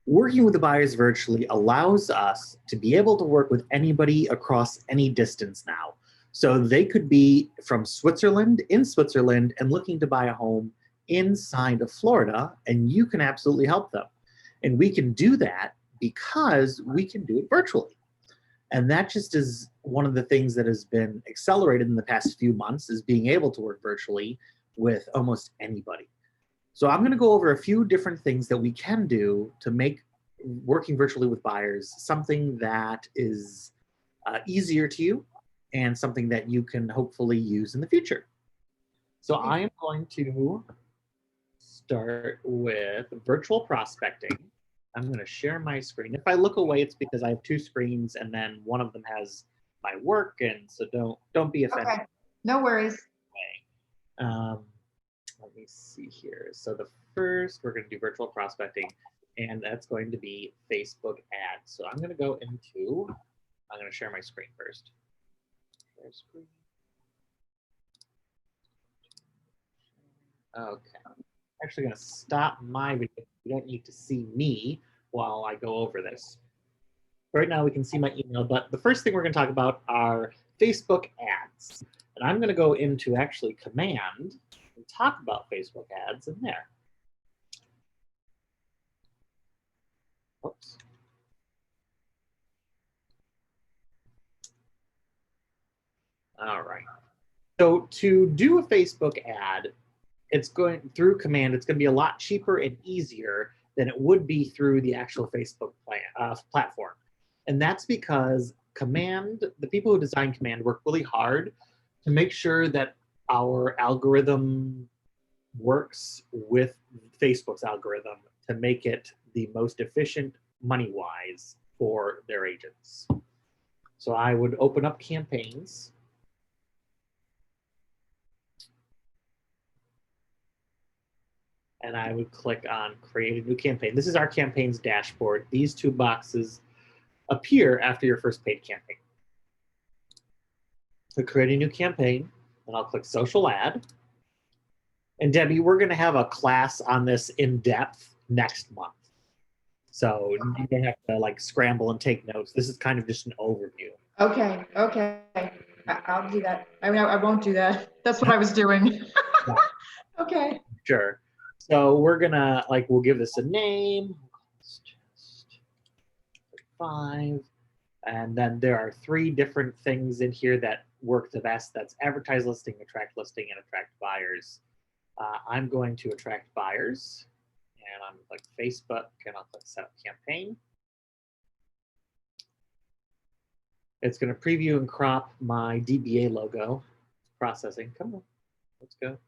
Working with the buyers virtually allows us to be able to work with anybody across any distance now. So they could be from Switzerland, in Switzerland, and looking to buy a home inside of Florida, and you can absolutely help them. And we can do that because we can do it virtually. And that just is one of the things that has been accelerated in the past few months is being able to work virtually with almost anybody. So I'm going to go over a few different things that we can do to make working virtually with buyers something that is easier to you and something that you can hopefully use in the future. So I am going to start with virtual prospecting. I'm going to share my screen. If I look away, it's because I have two screens and then one of them has my work, and so don't be offended. Okay, no worries. Let me see here. So the first, we're going to do virtual prospecting, and that's going to be Facebook ads. So I'm going to go into, I'm going to share my screen first. Share screen. Okay. I'm actually going to stop my video. You don't need to see me while I go over this. Right now we can see my email, but the first thing we're going to talk about are Facebook ads. And I'm going to go into actually command and talk about Facebook ads in there. Oops. All right. So to do a Facebook ad, it's going through command. It's going to be a lot cheaper and easier than it would be through the actual Facebook platform. And that's because command, the people who design command work really hard to make sure that our algorithm works with Facebook's algorithm to make it the most efficient money-wise for their agents. So I would open up campaigns. And I would click on create a new campaign. This is our campaigns dashboard. These two boxes appear after your first paid campaign. So create a new campaign, and I'll click social ad. And Debbie, we're going to have a class on this in depth next month. So you don't have to like scramble and take notes. This is kind of just an overview. Okay, okay. I'll do that. I mean, I won't do that. That's what I was doing. Okay. Sure. So we're gonna we'll give this a name. It's just 5. And then there are 3 different things in here that work the best. That's advertise listing, attract listing, and attract buyers. I'm going to attract buyers, and I'm like Facebook, and I'll click set up campaign. It's going to preview and crop my DBA logo. Processing. Come on, let's go.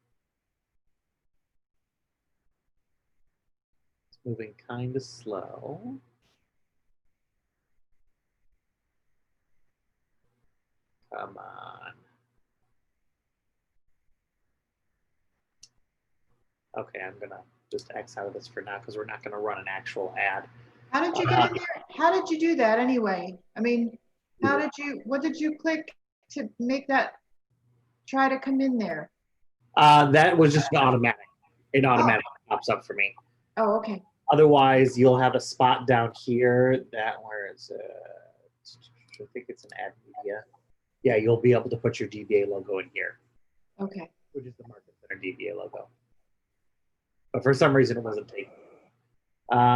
It's moving kind of slow. Come on. Okay, I'm gonna just X out of this for now because we're not gonna run an actual ad. How did you get in there? How did you do that anyway? I mean, what did you click to make that try to come in there? That was just automatic. It automatically pops up for me. Oh, okay. Otherwise, you'll have a spot down here where is I think it's an ad media. Yeah, you'll be able to put your DBA logo in here. Okay. Which is the Market Center DBA logo. But for some reason, it wasn't taken.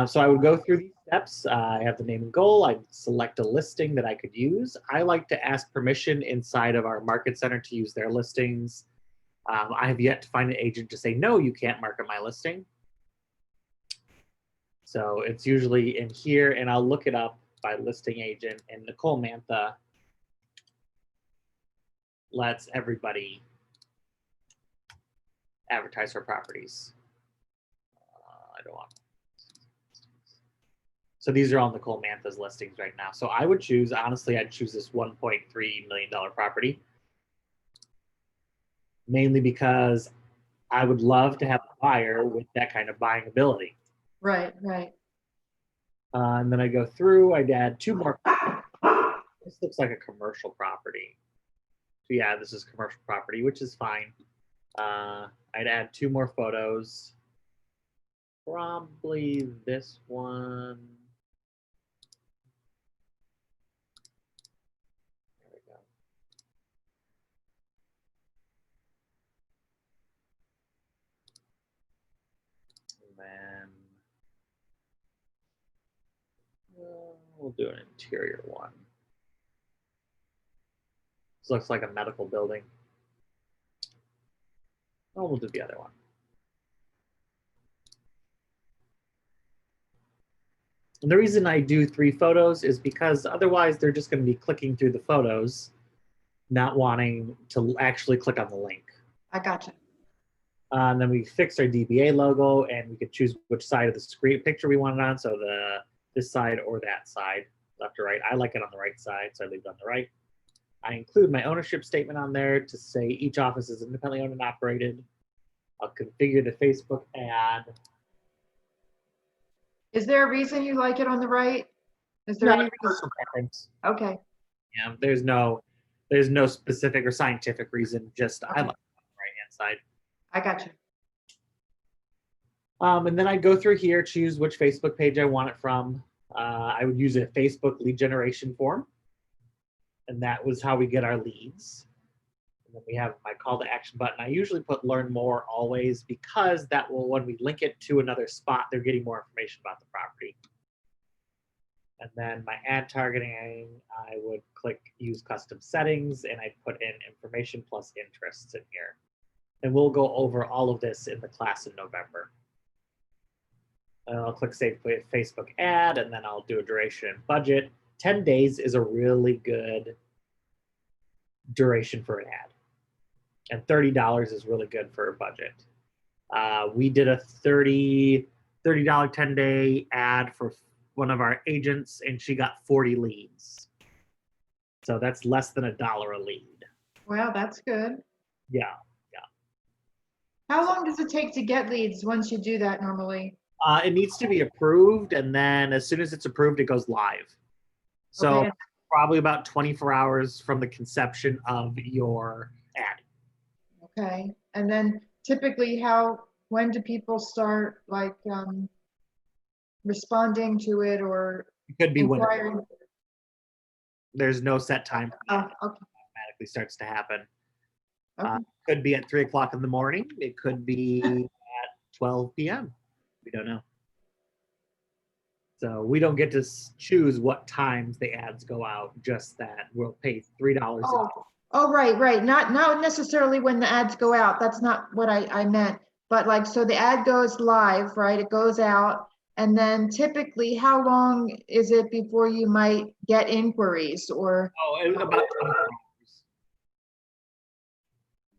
So I would go through these steps. I have the name and goal. I'd select a listing that I could use. I like to ask permission inside of our Market Center to use their listings. I have yet to find an agent to say, no, you can't market my listing. So it's usually in here, and I'll look it up by listing agent, and Nicole Mantha lets everybody advertise her properties. I don't want. So these are all Nicole Mantha's listings right now. So I would choose, honestly, I'd choose this $1.3 million property. Mainly because I would love to have a buyer with that kind of buying ability. Right, right. And then I go through, I'd add 2 more. This looks like a commercial property. So yeah, this is commercial property, which is fine. I'd add 2 more photos. Probably this one. There we go. And then we'll do an interior one. This looks like a medical building. Oh, we'll do the other one. And the reason I do 3 photos is because otherwise they're just going to be clicking through the photos, not wanting to actually click on the link. I gotcha. And then we fixed our DBA logo, and we could choose which side of the screen picture we want it on. So this side or that side, left or right. I like it on the right side, so I leave it on the right. I include my ownership statement on there to say each office is independently owned and operated. I'll configure the Facebook ad. Is there a reason you like it on the right? Is there No, any reason? personal preference. Okay, Yeah, there's no specific or scientific reason. Just I like it on the right-hand side. I got you. And then I go through here, choose which Facebook page I want it from. I would use a Facebook lead generation form. And that was how we get our leads. And then we have my call to action button. I usually put learn more always because that will, when we link it to another spot, they're getting more information about the property. And then my ad targeting, I would click use custom settings and I'd put in information plus interests in here. And we'll go over all of this in the class in November. And I'll click save Facebook ad, and then I'll do a duration and budget. 10 days is a really good duration for an ad. And $30 is really good for a budget. We did a $30 10-day ad for one of our agents, and she got 40 leads. So that's less than $1 a lead. Well, that's good. Yeah. How long does it take to get leads once you do that normally? It needs to be approved, and then as soon as it's approved, it goes live. So Okay. probably about 24 hours from the conception of your ad. Okay, and then typically when do people start like responding to it or It could be when inquiring? there's no set time. Oh, It okay, automatically starts to happen. okay. Could be at 3 o'clock in the morning. It could be at 12 p.m. We don't know. So we don't get to choose what times the ads go out, just that we'll pay $3. Oh, right. Not necessarily when the ads go out. That's not what I meant. But like, so the ad goes live, right? It goes out. And then typically, how long is it before you might get inquiries or About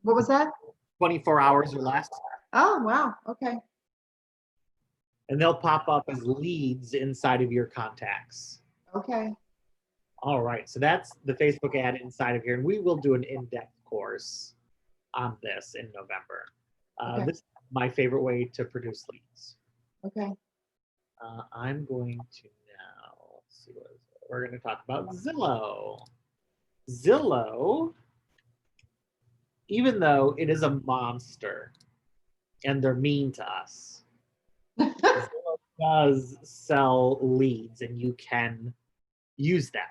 what was that? 24 hours or less. Oh, wow. Okay. And they'll pop up as leads inside of your contacts. Okay. All right, so that's the Facebook ad inside of here, and we will do an in-depth course on this in November. Okay. This is my favorite way to produce leads. Okay. I'm going to now, let's see what is it. We're going to talk about Zillow. Zillow, even though it is a monster and they're mean to us, Zillow does sell leads and you can use that.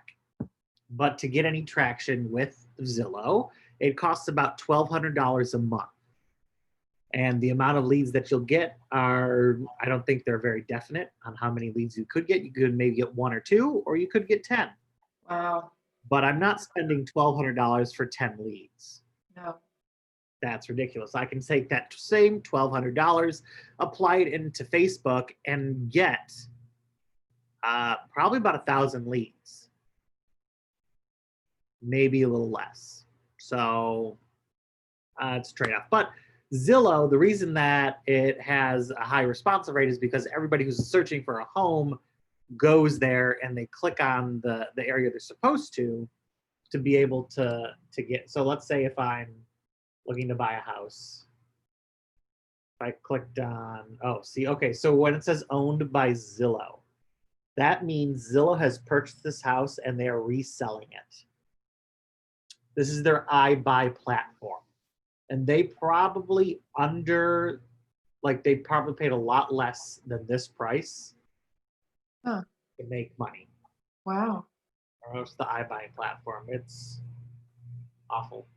But to get any traction with Zillow, it costs about $1,200 a month. And the amount of leads that you'll get are, I don't think they're very definite on how many leads you could get. You could maybe get 1 or 2, or you could get 10. Wow. But I'm not spending $1,200 for 10 leads. No. That's ridiculous. I can take that same $1,200, apply it into Facebook, and get probably about 1,000 leads. Maybe a little less. So it's a trade-off. But Zillow, the reason that it has a high responsive rate is because everybody who's searching for a home goes there and they click on the area they're supposed to be able to get. So let's say if I'm looking to buy a house, if I clicked on, okay, so when it says owned by Zillow, that means Zillow has purchased this house and they are reselling it. This is their iBuy platform. And they probably like they probably paid a lot less than this price Huh. to make money. Wow. Or else the iBuying platform. It's awful,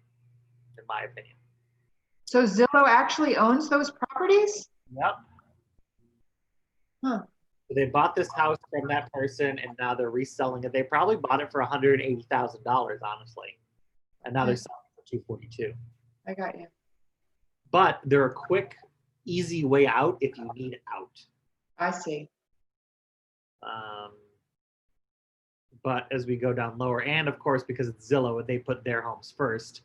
in my opinion. So Zillow actually owns those properties? Yep. Huh. So they bought this house from that person, and now they're reselling it. They probably bought it for $180,000, honestly, and now they're selling it for $242,000. I got you. But they're a quick, easy way out if you need out. I see. But as we go down lower, and of course, because it's Zillow, they put their homes first,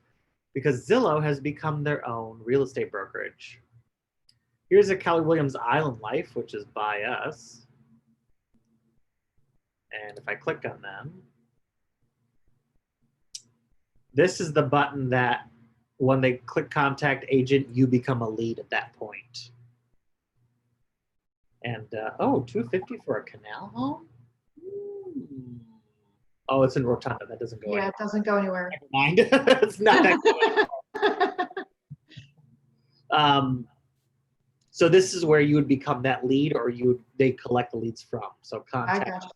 because Zillow has become their own real estate brokerage. Here's a Keller Williams Island Life, which is by us. And if I click on them, this is the button that when they click contact agent, you become a lead at that point. And oh, $250 for a canal home? Oh, it's in Rotunda. That doesn't go Yeah, anywhere. it doesn't go anywhere. Never mind. It's not that good. So this is where you would become that lead, or they collect the leads from. So I contact. got you.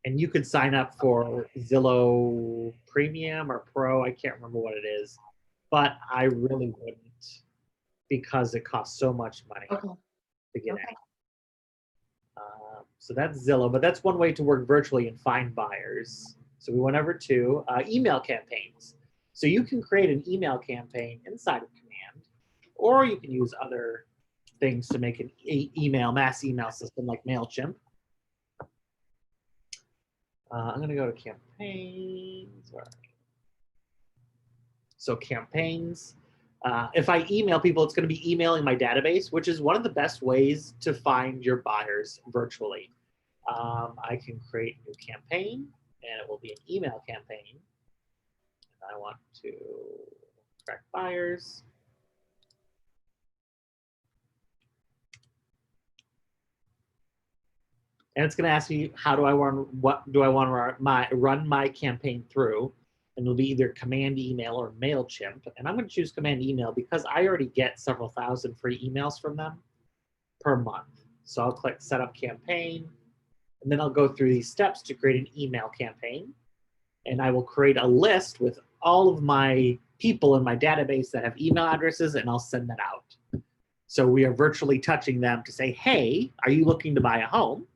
And you could sign up for Zillow Premium or Pro. I can't remember what it is, but I really wouldn't, because it costs so much money to get in. So that's Zillow, but that's one way to work virtually and find buyers. So we went over to email campaigns. So you can create an email campaign inside of Command, or you can use other things to make an mass email system like MailChimp. I'm going to go to campaigns. All right. So campaigns. If I email people, it's going to be emailing my database, which is one of the best ways to find your buyers virtually. I can create a new campaign, and it will be an email campaign. And I want to track buyers. And it's going to ask me, what do I want to run my campaign through? And it'll be either Command Email or MailChimp. And I'm going to choose Command Email because I already get several thousand free emails from them per month. So I'll click Set Up Campaign, and then I'll go through these steps to create an email campaign. And I will create a list with all of my people in my database that have email addresses, and I'll send that out. So we are virtually touching them to say, hey, are you looking to buy a home?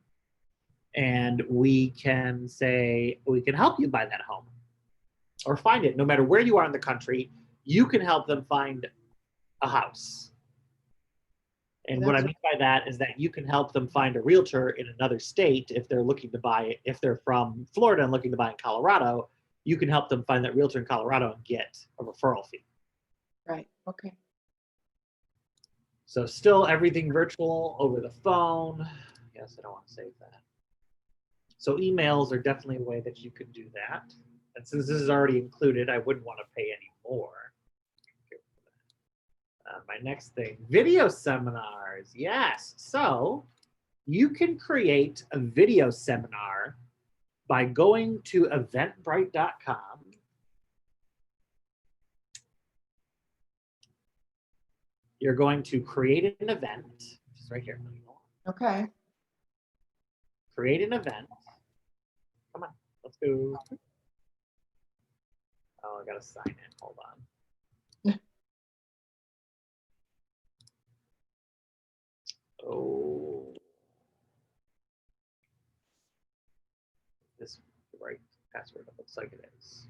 And we can say, we can help you buy that home or find it. No matter where you are in the country, you can help them find a house. And what I mean by that is that you can help them find a realtor in another state if they're looking to buy, if they're from Florida and looking to buy in Colorado, you can help them find that realtor in Colorado and get a referral fee. Right, okay. So still everything virtual over the phone. Yes, I don't want to save that. So emails are definitely a way that you could do that. And since this is already included, I wouldn't want to pay any more. My next thing, video seminars. Yes. So you can create a video seminar by going to eventbrite.com. You're going to create an event, which is right here. Okay. Create an event. Come on, let's go. Oh, I gotta sign in. Hold on. Oh, this is the right password. It looks like it is.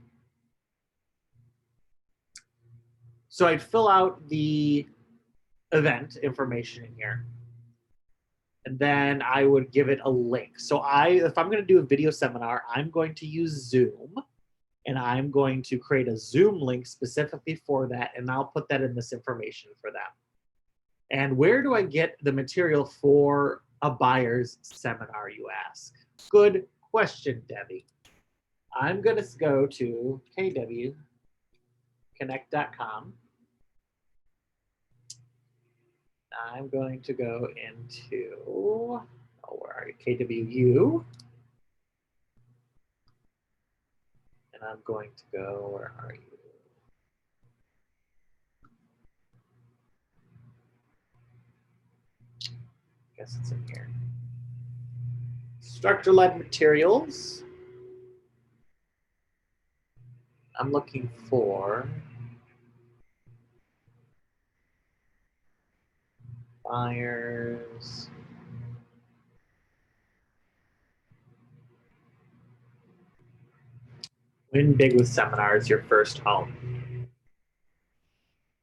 So I'd fill out the event information in here, and then I would give it a link. So if I'm going to do a video seminar, I'm going to use Zoom, and I'm going to create a Zoom link specifically for that, and I'll put that in this information for them. And where do I get the material for a buyer's seminar, you ask? Good question, Debbie. I'm going to go to kwconnect.com. I'm going to go into, where are you? KWU. And I'm going to go, where are you? guess it's in here. Structure-led materials. I'm looking for buyers. Win big with seminars, your first home.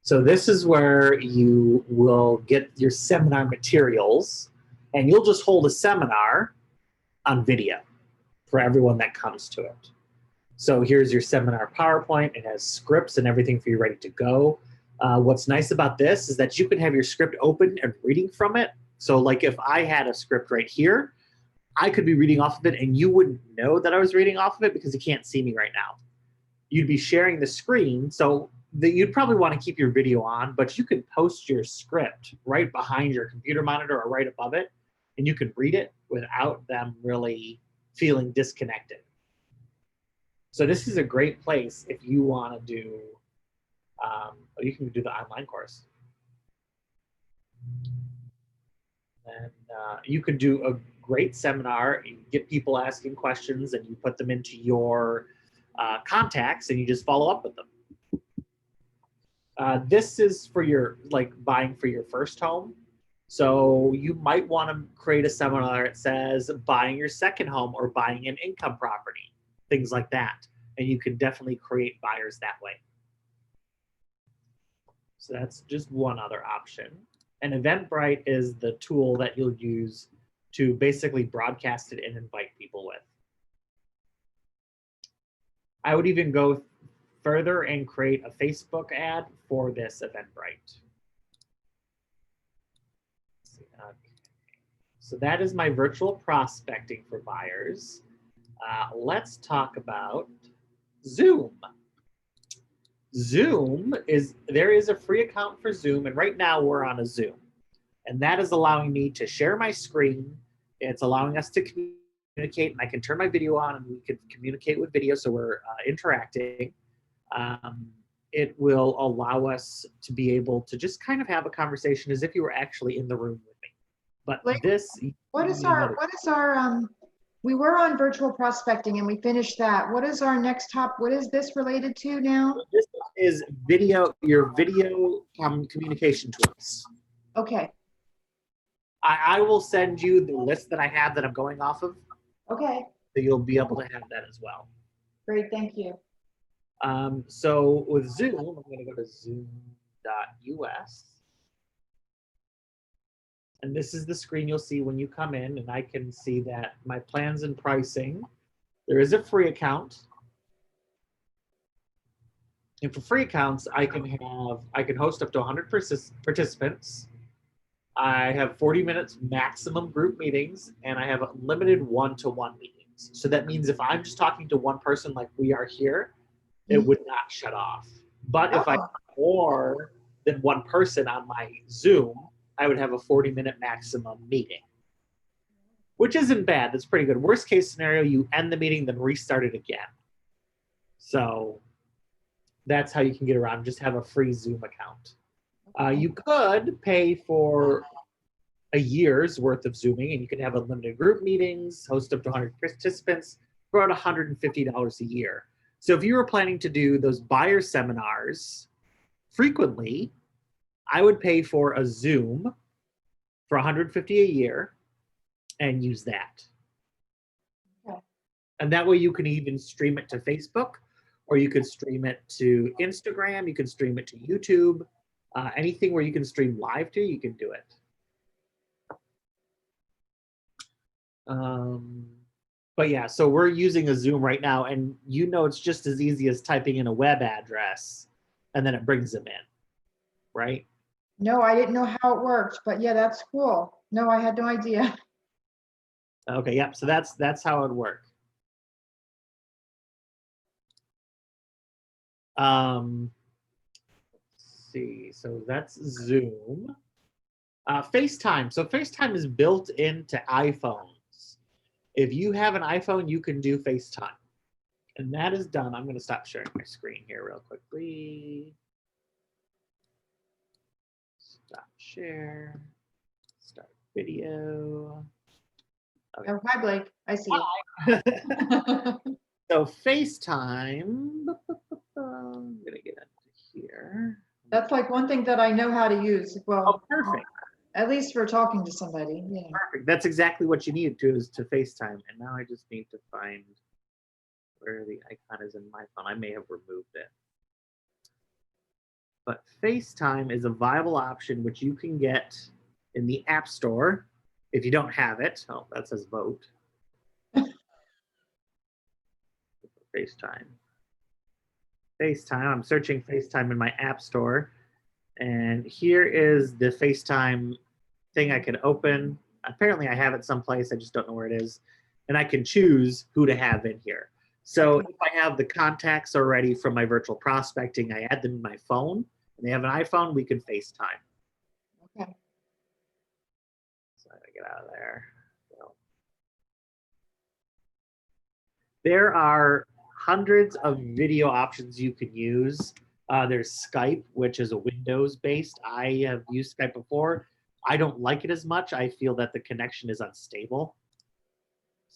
So this is where you will get your seminar materials, and you'll just hold a seminar on video for everyone that comes to it. So here's your seminar PowerPoint. It has scripts and everything for you ready to go. What's nice about this is that you can have your script open and reading from it. So like if I had a script right here, I could be reading off of it and you wouldn't know that I was reading off of it because you can't see me right now. You'd be sharing the screen, so that you'd probably want to keep your video on, but you can post your script right behind your computer monitor or right above it, and you can read it without them really feeling disconnected. So this is a great place if you want to do, you can do the online course. And you could do a great seminar, you get people asking questions and you put them into your contacts and you just follow up with them. This is for your, like buying for your first home. So you might want to create a seminar that says buying your second home or buying an income property, things like that. And you can definitely create buyers that way. So that's just one other option. And Eventbrite is the tool that you'll use to basically broadcast it and invite people with. I would even go further and create a Facebook ad for this Eventbrite. Okay. So that is my virtual prospecting for buyers. Let's talk about Zoom. Zoom is, there is a free account for Zoom, and right now we're on a Zoom. And that is allowing me to share my screen. It's allowing us to communicate, and I can turn my video on and we can communicate with video, so we're interacting. It will allow us to be able to just kind of have a conversation as if you were actually in the room with me. But this, what is our, we were on virtual prospecting and we finished that. What is our next top, what is this related to now? This is video, your video communication tools. Okay. I will send you the list that I have that I'm going off of. Okay. So you'll be able to have that as well. Great, thank you. So with Zoom, I'm going to go to zoom.us. And this is the screen you'll see when you come in, and I can see that my plans and pricing. There is a free account. And for free accounts, I can host up to 100 participants. I have 40 minutes maximum group meetings, and I have limited one-to-one meetings. So that means if I'm just talking to one person like we are here, it would not shut off. But if I have more than one person on my Zoom, I would have a 40-minute maximum meeting, which isn't bad. That's pretty good. Worst case scenario, you end the meeting, then restart it again. So that's how you can get around. Just have a free Zoom account. You could pay for a year's worth of Zooming, and you can have unlimited group meetings, host up to 100 participants for about $150 a year. So if you were planning to do those buyer seminars frequently, I would pay for a Zoom for $150 a year and use that. Okay. And that way you can even stream it to Facebook, or you could stream it to Instagram, you can stream it to YouTube. Anything where you can stream live to, you can do it. But yeah, so we're using a Zoom right now, and you know it's just as easy as typing in a web address and then it brings them in, right? No, I didn't know how it worked, but yeah, that's cool. No, I had no idea. Okay, yep, so that's how it would work. Let's see, so that's Zoom. FaceTime, so FaceTime is built into iPhones. If you have an iPhone, you can do FaceTime. And that is done. I'm going to stop sharing my screen here real quickly. Stop share. Start video. Okay. Oh, hi, Blake. I see it. So FaceTime. I'm gonna get into here. That's like one thing that I know how to use. Oh, Well, perfect. at least for talking to somebody. Yeah. Perfect. That's exactly what you need to is to FaceTime. And now I just need to find where the icon is in my phone. I may have removed it. But FaceTime is a viable option which you can get in the App Store if you don't have it. Oh, that says vote. FaceTime. FaceTime. I'm searching FaceTime in my App Store. And here is the FaceTime thing I can open. Apparently I have it someplace. I just don't know where it is. And I can choose who to have in here. So if I have the contacts already from my virtual prospecting, I add them in my phone, and they have an iPhone, we can FaceTime. Okay. So I gotta get out of there. So, there are hundreds of video options you can use. There's Skype, which is a Windows-based. I have used Skype before. I don't like it as much. I feel that the connection is unstable.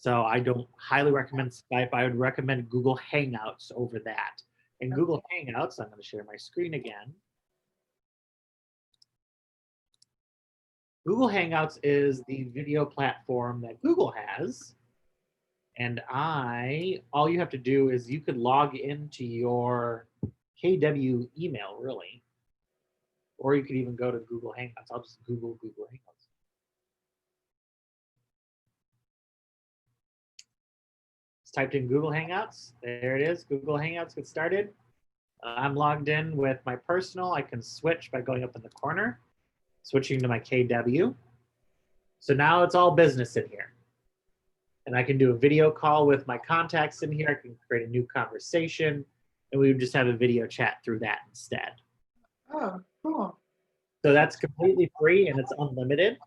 So I don't highly recommend Skype. I would recommend Google Hangouts over that. In Google Hangouts, I'm going to share my screen again. Google Hangouts is the video platform that Google has. And all you have to do is you could log into your KW email, really. Or you could even go to Google Hangouts. I'll just Google Hangouts. Just typed in Google Hangouts. There it is. Google Hangouts, get started. I'm logged in with my personal. I can switch by going up in the corner, switching to my KW. So now it's all business in here. And I can do a video call with my contacts in here. I can create a new conversation, and we would just have a video chat through that instead. Oh, cool. So that's completely free and it's unlimited.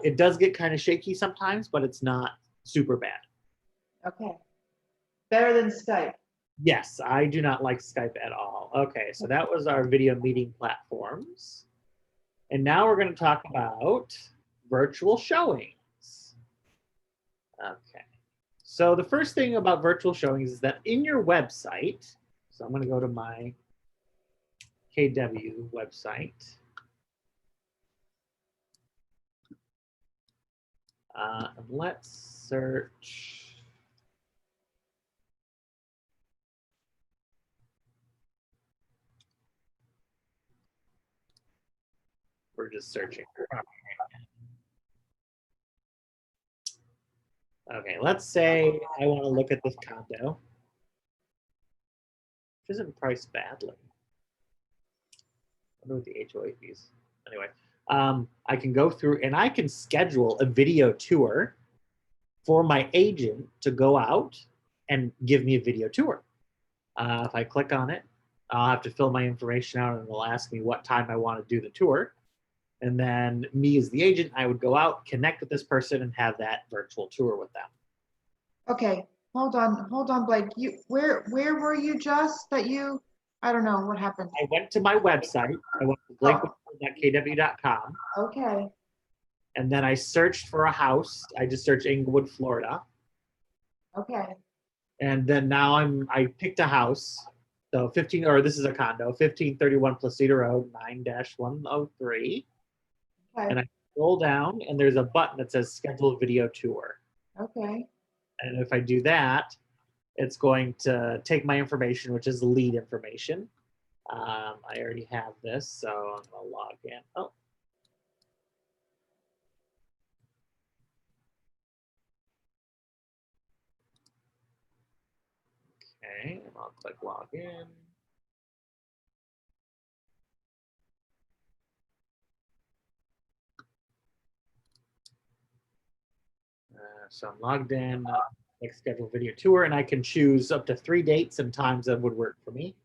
It does get kind of shaky sometimes, but it's not super bad. Okay. Better than Skype. Yes, I do not like Skype at all. Okay, so that was our video meeting platforms. And now we're going to talk about virtual showings. Okay, so the first thing about virtual showings is that in your website, so I'm going to go to my KW website. And let's search. We're just searching. Okay, let's say I want to look at this condo, which isn't priced badly. I wonder what the HOA fees. Anyway, I can go through and I can schedule a video tour for my agent to go out and give me a video tour. If I click on it, I'll have to fill my information out and it'll ask me what time I want to do the tour. And then me as the agent, I would go out, connect with this person and have that virtual tour with them. Okay, hold on, Blake. Where were you just that you, I don't know what happened. I went to my website. I went to blakewhitfield.kw.com. Okay. And then I searched for a house. I just searched Inglewood, Florida. Okay. And then now I picked a house. So this is a condo, 1531 Placido Road, 9-103. Okay. And I scroll down and there's a button that says schedule video tour. Okay. And if I do that, it's going to take my information, which is lead information. I already have this, so I'm gonna log in. Oh. Okay, and I'll click log in. So I'm logged in, click schedule video tour, and I can choose up to 3 dates and times that would work for me.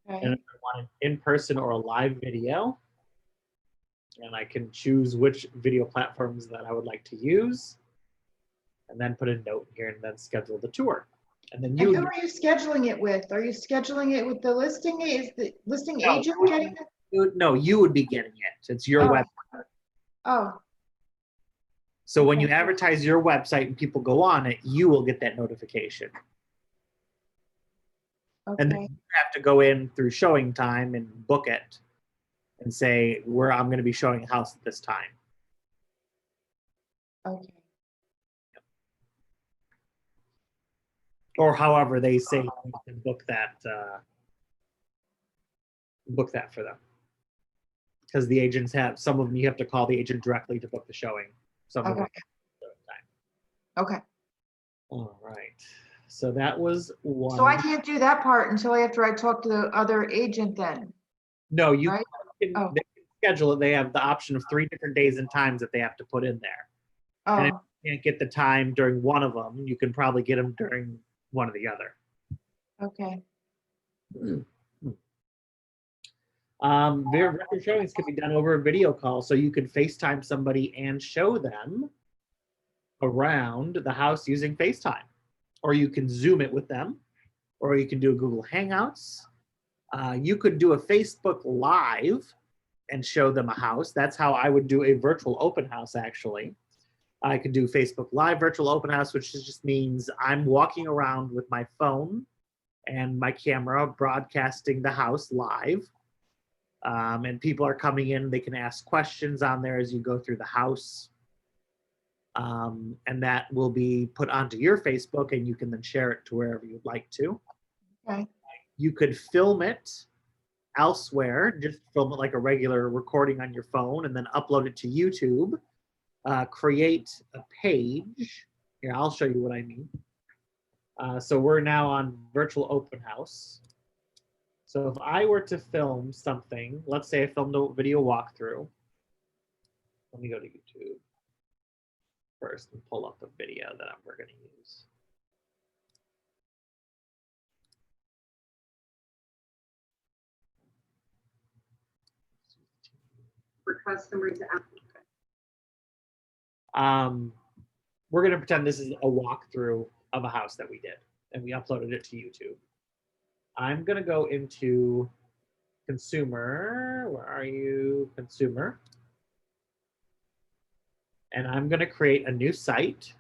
Okay. And if I want an in-person or a live video, and I can choose which video platforms that I would like to use, and then put a note here and then schedule the tour. And then And who are you scheduling it with? Are you scheduling it with the listing? Is the listing agent getting it? No, you would be getting it. It's your website. Oh, So when you Okay. advertise your website and people go on it, you will get that notification. And then Okay, you have to go in through showing time and book it and say, where I'm going to be showing a house at this time. okay, Or however they say you can book that for them. Because the agents have, some of them you have to call the agent directly to book the showing. Some of them okay, time. okay. All right. So that was one. So I can't do that part until after I talk to the other agent then, No, you right? Oh. they can schedule it. They have the option of 3 different days and times that they have to put in there. And if Oh, you can't get the time during one of them, you can probably get them during one or the other. okay, Virtual showings can be done over a video call, so you could FaceTime somebody and show them around the house using FaceTime, or you can Zoom it with them, or you can do a Google Hangouts. You could do a Facebook Live and show them a house. That's how I would do a virtual open house, actually. I could do Facebook Live virtual open house, which just means I'm walking around with my phone and my camera broadcasting the house live. And people are coming in, they can ask questions on there as you go through the house. And that will be put onto your Facebook, and you can then share it to wherever you'd like to. okay, You could film it elsewhere, just film it like a regular recording on your phone and then upload it to YouTube. Create a page. Here, I'll show you what I mean. So we're now on virtual open house. So if I were to film something, let's say I filmed a video walkthrough. Let me go to YouTube first and pull up a video that we're going to use. For customers. We're going to pretend this is a walkthrough of a house that we did, and we uploaded it to YouTube. I'm going to go into consumer. Where are you? Consumer. And I'm going to create a new site.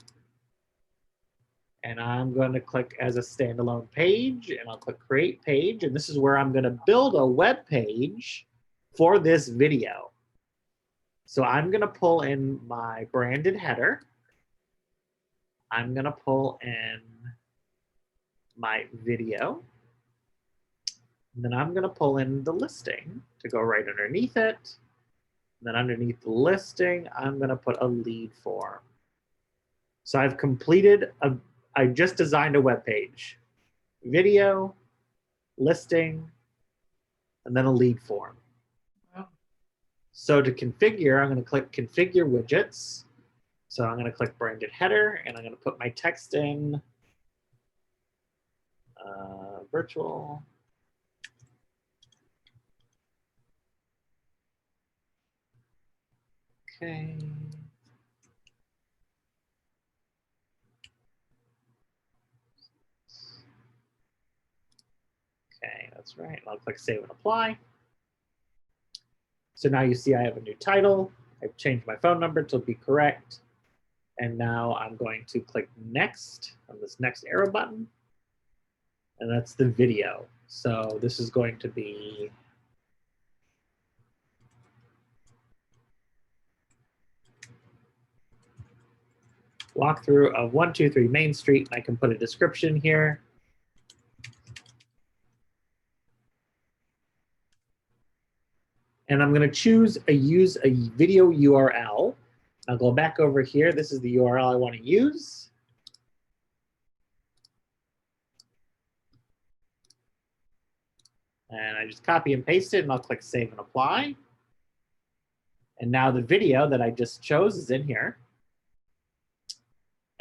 And I'm going to click as a standalone page, and I'll click create page. And this is where I'm going to build a web page for this video. So I'm going to pull in my branded header. I'm going to pull in my video. And then I'm going to pull in the listing to go right underneath it. And then underneath the listing, I'm going to put a lead form. So I've completed I just designed a web page, video, listing, and then a lead form. Wow. So to configure, I'm going to click configure widgets. So I'm going to click branded header, and I'm going to put my text in virtual. Okay. Okay, that's right. I'll click save and apply. So now you see I have a new title. I've changed my phone number to be correct. And now I'm going to click next on this next arrow button. And that's the video. So this is going to be walkthrough of 123 Main Street. I can put a description here. And I'm going to choose use a video URL. I'll go back over here. This is the URL I want to use. And I just copy and paste it, and I'll click save and apply. And now the video that I just chose is in here.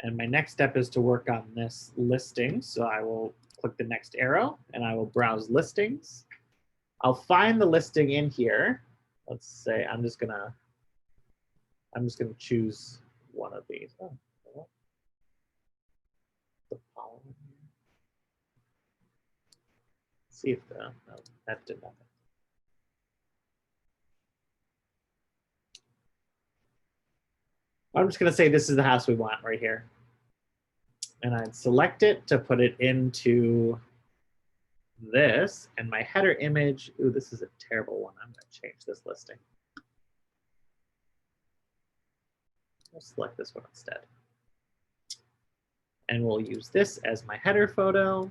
And my next step is to work on this listing. So I will click the next arrow, and I will browse listings. I'll find the listing in here. Let's say I'm just gonna choose one of these. Oh, the following. See if no, that did nothing. I'm just going to say this is the house we want right here. And I'd select it to put it into this, and my header image, ooh, this is a terrible one. I'm going to change this listing. We'll select this one instead. And we'll use this as my header photo.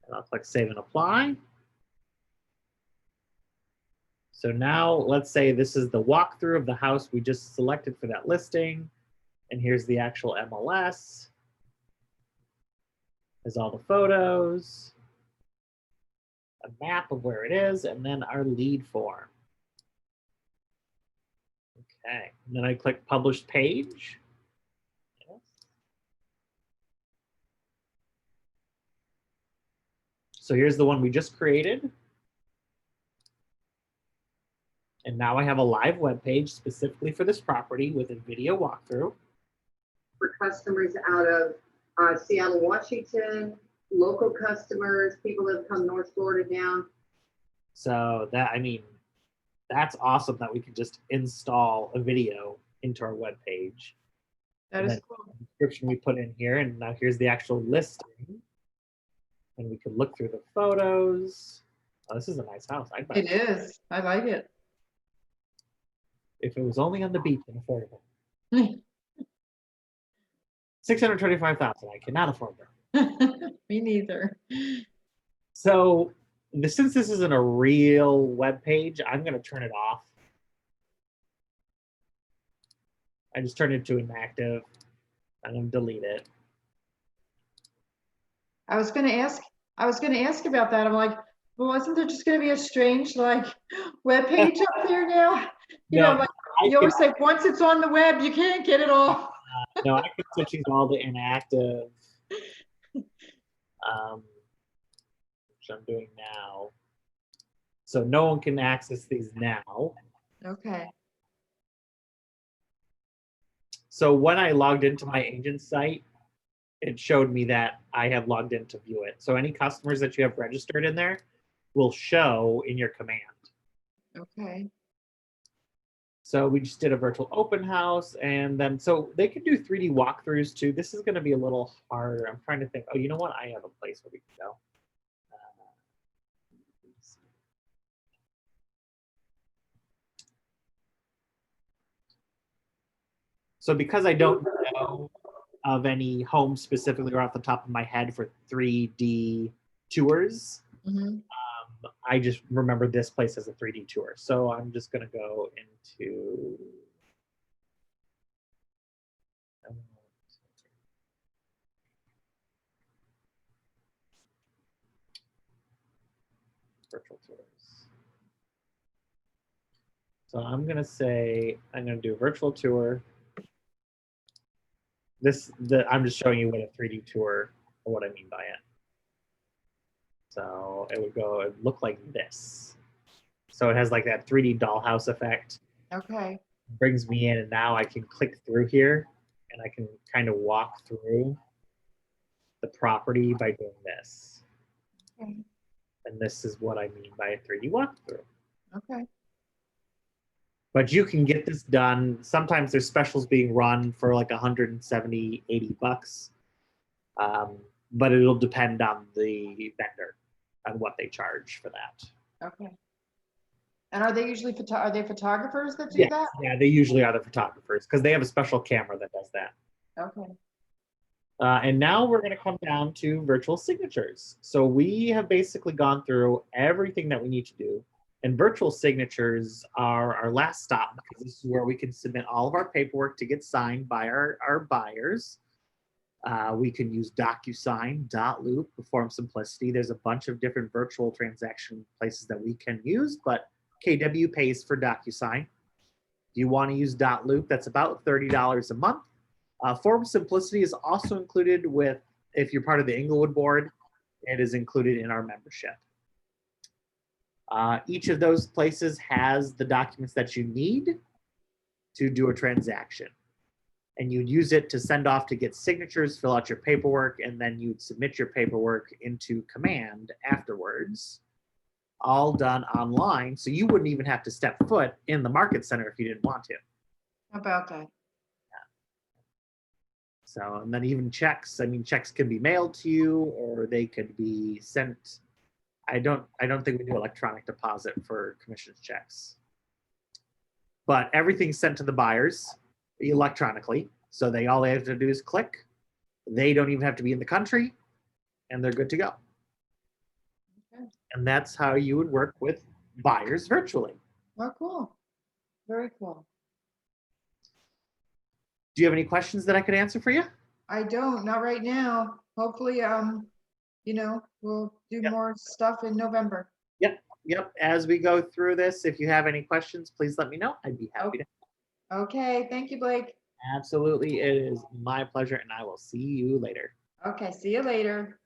And I'll click Save and Apply. So now let's say this is the walkthrough of the house we just selected for that listing. And here's the actual MLS. There's all the photos, a map of where it is, and then our lead form. Okay, and then I click Published Page. Yes. So here's the one we just created. And now I have a live web page specifically for this property with a video walkthrough. For customers out of Seattle, Washington, local customers, people that have come North Florida down. So that, I mean, that's awesome that we can just install a video into our web page. That And is then cool. the description we put in here, and now here's the actual listing. And we can look through the photos. Oh, this is a nice house. I'd buy It is. I like it. if it was only on the beach and affordable. 625,000. I cannot afford them. Me neither. So since this isn't a real web page, I'm going to turn it off. I just turned it to inactive. I'm going to delete it. I was gonna ask about that. I'm like, well, isn't there just gonna be a strange like web page up there now? You know, like you always say, once it's on the web, you can't get it off. No, I can switch these all to inactive, which I'm doing now. So no one can access these now. Okay. So when I logged into my agent site, it showed me that I have logged in to view it. So any customers that you have registered in there will show in your command. Okay. So we just did a virtual open house, and then so they can do 3D walkthroughs too. This is going to be a little harder. I'm trying to think. Oh, you know what? I have a place where we can go. So because I don't know of any homes specifically or off the top of my head for 3D tours, Mhm. I just remember this place as a 3D tour. So I'm just going to go into virtual tours. So I'm going to say, I'm going to do a virtual tour. I'm just showing you what a 3D tour, or what I mean by it. So it would look like this. So it has like that 3D dollhouse effect. Okay. Brings me in, and now I can click through here and I can kind of walk through the property by doing this. Okay. And this is what I mean by a 3D walkthrough. Okay. But you can get this done. Sometimes there's specials being run for like 170, 80 bucks. But it'll depend on the vendor on what they charge for that. Okay. And are they usually are they photographers that do that? Yeah, they usually are the photographers because they have a special camera that does that. Okay. And now we're going to come down to virtual signatures. So we have basically gone through everything that we need to do. And virtual signatures are our last stop because this is where we can submit all of our paperwork to get signed by our buyers. We can use DocuSign, Dotloop, Perform Simplicity. There's a bunch of different virtual transaction places that we can use, but KW pays for DocuSign. If you want to use Dotloop, that's about $30 a month. Form Simplicity is also included with, if you're part of the Inglewood board, it is included in our membership. Each of those places has the documents that you need to do a transaction. And you'd use it to send off to get signatures, fill out your paperwork, and then you'd submit your paperwork into Command afterwards, all done online. So you wouldn't even have to step foot in the Market Center if you didn't want to. How about that? So, and then even checks, I mean, checks can be mailed to you or they could be sent. I don't think we do electronic deposit for commissions checks. But everything's sent to the buyers electronically. So all they have to do is click. They don't even have to be in the country and they're good to go. Okay. And that's how you would work with buyers virtually. Oh, cool. Very cool. Do you have any questions that I could answer for you? I don't, not right now. Hopefully, we'll do Yep. more stuff in November. Yep. As we go through this, if you have any questions, please let me know. I'd be happy to. Okay, thank you, Blake. Absolutely. It is my pleasure, and I will see you later. Okay, see you later.